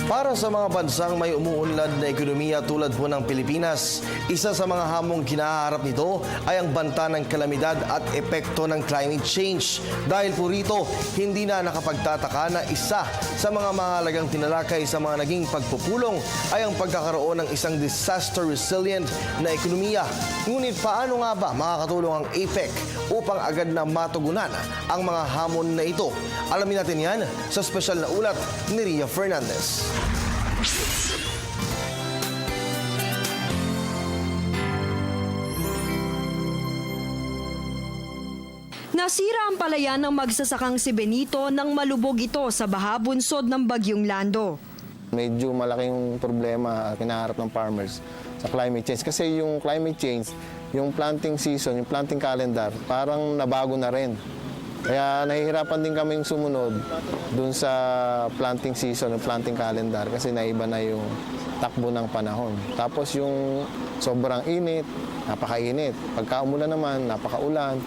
Para sa mga bansang may umuunlad na ekonomiya tulad po ng Pilipinas, isa sa mga hamong kinaharap nito ay ang banta ng kalamidad at epekto ng climate change. Dahil po rito, hindi na nakapagtataka na isa sa mga mahalagang tinalakay sa mga naging pagpupulong ay ang pagkakaroon ng isang disaster-resilient na ekonomiya. Ngunit paano nga ba makakatulong ang APEC upang agad na matugunan ang mga hamon na ito? Alamin natin yan sa special na ulat ni Ria Fernandez. Nasira ang palayan ng magsasakang si Benito nang malubog ito sa baha-bunsod ng Bagyong Lando. Medyo malaking problema kinaharap ng farmers sa climate change. Kasi yung climate change, yung planting season, yung planting calendar, parang nabago na rin. Kaya nahihirapan din kaming sumunod dun sa planting season, yung planting calendar, kasi naiba na yung takbo ng panahon. Tapos yung sobrang init, napakainit. Pagka umulan naman, napakaulan.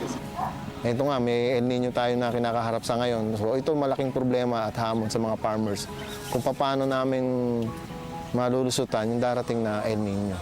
Ito nga, may El Nino tayo na kinakaharap sa ngayon. So ito malaking problema at hamon sa mga farmers kung paano namin malulusutan yung darating na El Nino.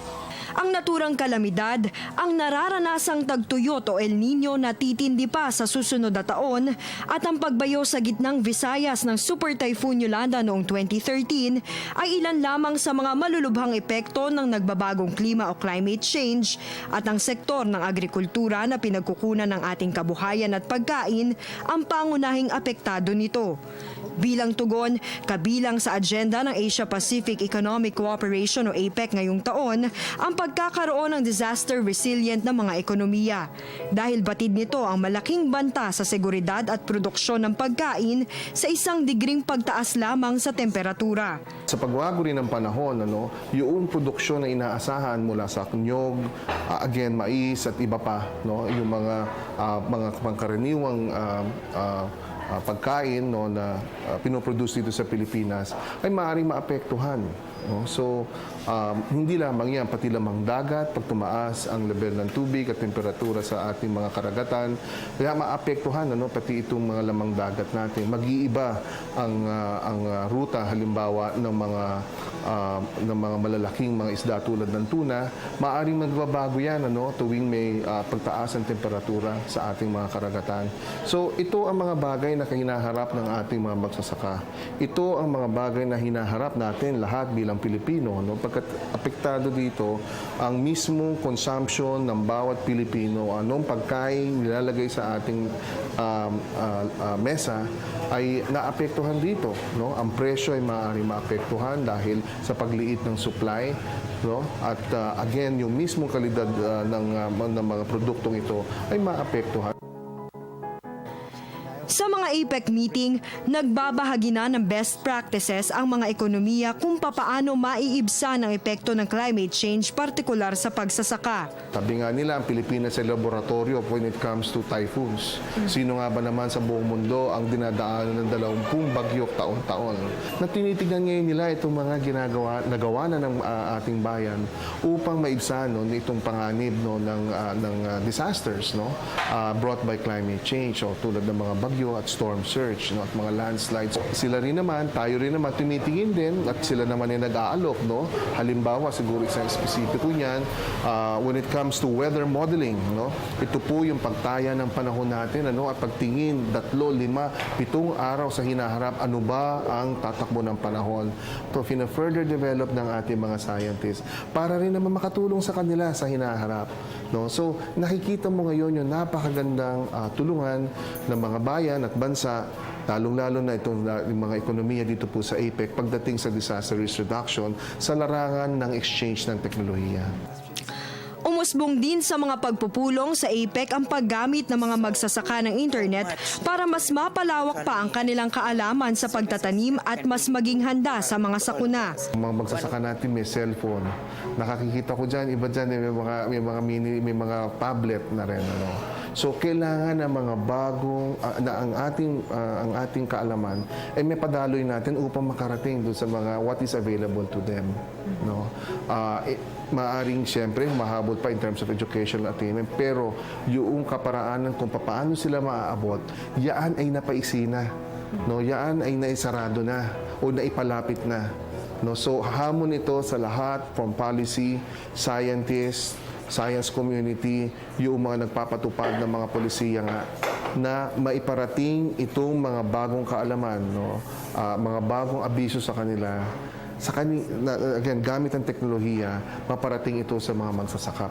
Ang naturang kalamidad, ang nararanasang tagtuyot o El Nino na titindi pa sa susunod na taon at ang pagbayo sa gitnang Visayas ng Super Typhoon Yolanda noong 2013 ay ilan lamang sa mga malulubhang epekto ng nagbabagong klima o climate change at ang sektor ng agrikultura na pinagkukunan ng ating kabuhayan at pagkain ang pangunahing apektado nito. Bilang tugon, kabilang sa agenda ng Asia-Pacific Economic Cooperation o APEC ngayong taon, ang pagkakaroon ng disaster-resilient na mga ekonomiya. Dahil batid nito ang malaking banta sa seguridad at produksyon ng pagkain sa 1 digring pagtaas lamang sa temperatura. Sa pagbago rin ng panahon, yung produksyon na inaasahan mula sa nyog, again, mais at iba pa, yung mga pangkaraniwang pagkain na pinoproduce dito sa Pilipinas ay maaaring maapektuhan. So, hindi lamang yan, pati lamang dagat, pag tumaas ang level ng tubig at temperatura sa ating mga karagatan, kaya maapektuhan pati itong mga lamang dagat natin. Mag-iiba ang ruta, halimbawa, ng mga malalaking mga isda tulad ng tuna, maaaring magbabago yan tuwing may pagtaas ang temperatura sa ating mga karagatan. So, ito ang mga bagay na hinaharap ng ating mga magsasaka. Ito ang mga bagay na hinaharap natin lahat bilang Pilipino, pagkat apektado dito ang mismong consumption ng bawat Pilipino, anong pagkain nilalagay sa ating mesa ay naapektuhan dito. Ang presyo ay maaaring maapektuhan dahil sa pagliit ng supply. At again, yung mismong kalidad ng mga produktong ito ay maapektuhan. Sa mga APEC meeting, nagbabahagi na ng best practices ang mga ekonomiya kung papaano maiibsan ang epekto ng climate change, partikular sa pagsasaka. Sabi nga nila, ang Pilipinas ay laboratorio when it comes to typhoons. Sino nga ba naman sa buong mundo ang dinadaanan ng 20 bagyo taon-taon? Na tinitignan ngayon nila itong mga nagawa na ng ating bayan upang maibsan itong panganib ng disasters brought by climate change, tulad ng mga bagyo at storm surge at mga landslides. Sila rin naman, tayo rin naman tinitingin din at sila naman ay nag-aalok. Halimbawa, siguro isang spesipiko niyan, when it comes to weather modeling, ito po yung pagtaya ng panahon natin at pagtingin 3, 5, 7 araw sa hinaharap, ano ba ang tatakbo ng panahon. Ito, further develop ng ating mga scientists para rin naman makatulong sa kanila sa hinaharap. So, nakikita mo ngayon yung napakagandang tulungan ng mga bayan at bansa, lalong-lalo na itong mga ekonomiya dito po sa APEC pagdating sa disaster risk reduction sa larangan ng exchange ng teknolohiya. Umusbong din sa mga pagpupulong sa APEC ang paggamit ng mga magsasaka ng internet para mas mapalawak pa ang kanilang kaalaman sa pagtatanim at mas maging handa sa mga sakuna. Mga magsasaka natin may cellphone. Nakakikita ko dyan, iba dyan may mga tablet na rin. So kailangan ng mga bagong ang ating kaalaman ay may padaloy natin upang makarating doon sa mga what is available to them. Maaring siyempre mahabol pa in terms of educational attainment, pero yung kaparaanan kung paano sila maaabot, yaan ay napaisina. Yaan ay naisarado na o naipalapit na. No, so hamon ito sa lahat from policy, scientists, science community, yung mga nagpapatupad ng mga polisiya nga na maiparating itong mga bagong kaalaman, no, mga bagong abiso sa kanila. Again, gamit ang teknolohiya, maparating ito sa mga magsasaka.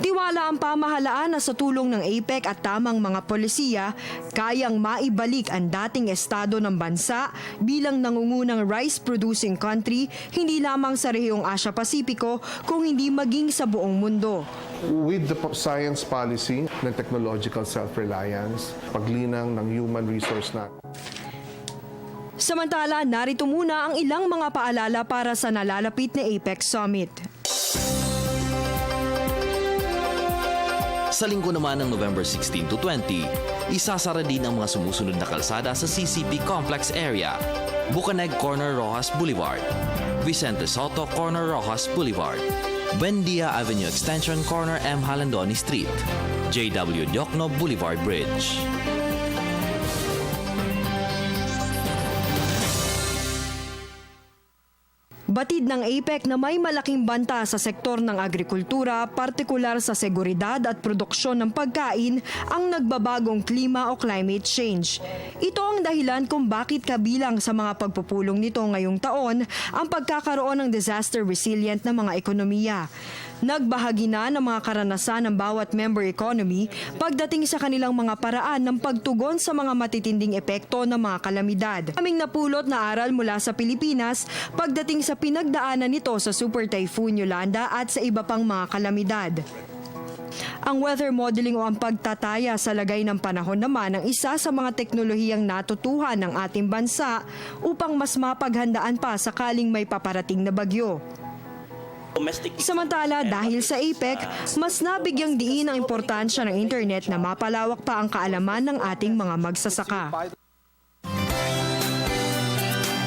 Tiwala ang pamahalaan na sa tulong ng APEC at tamang mga polisiya, kayang maibalik ang dating estado ng bansa bilang nangungunang rice-producing country, hindi lamang sa rehiyong Asia-Pasipiko, kung hindi maging sa buong mundo. With the science policy ng technological self-reliance, paglinang ng human resource natin. Samantala, narito muna ang ilang mga paalala para sa nalalapit na APEC Summit. Sa linggo naman ng November 16 to 20, isasara din ang mga sumusunod na kalsada sa CCP Complex Area, Bucaneg Corner Rojas Boulevard, Vicente Soto Corner Rojas Boulevard, Buendia Avenue Extension Corner M. Halandoni Street, J.W. Diokno Boulevard Bridge. Batid ng APEC na may malaking banta sa sektor ng agrikultura, partikular sa seguridad at produksyon ng pagkain, ang nagbabagong klima o climate change. Ito ang dahilan kung bakit kabilang sa mga pagpupulong nito ngayong taon ang pagkakaroon ng disaster resilient na mga ekonomiya. Nagbahagi na ng mga karanasan ng bawat member economy pagdating sa kanilang mga paraan ng pagtugon sa mga matitinding epekto ng mga kalamidad. Aming napulot na aral mula sa Pilipinas pagdating sa pinagdaanan nito sa Super Typhoon Yolanda at sa iba pang mga kalamidad. Ang weather modeling o ang pagtataya sa lagay ng panahon naman ang isa sa mga teknolohiyang natutuhan ng ating bansa upang mas mapaghandaan pa sakaling may paparating na bagyo. Samantala, dahil sa APEC, mas nabigyang diin ang importansya ng internet na mapalawak pa ang kaalaman ng ating mga magsasaka.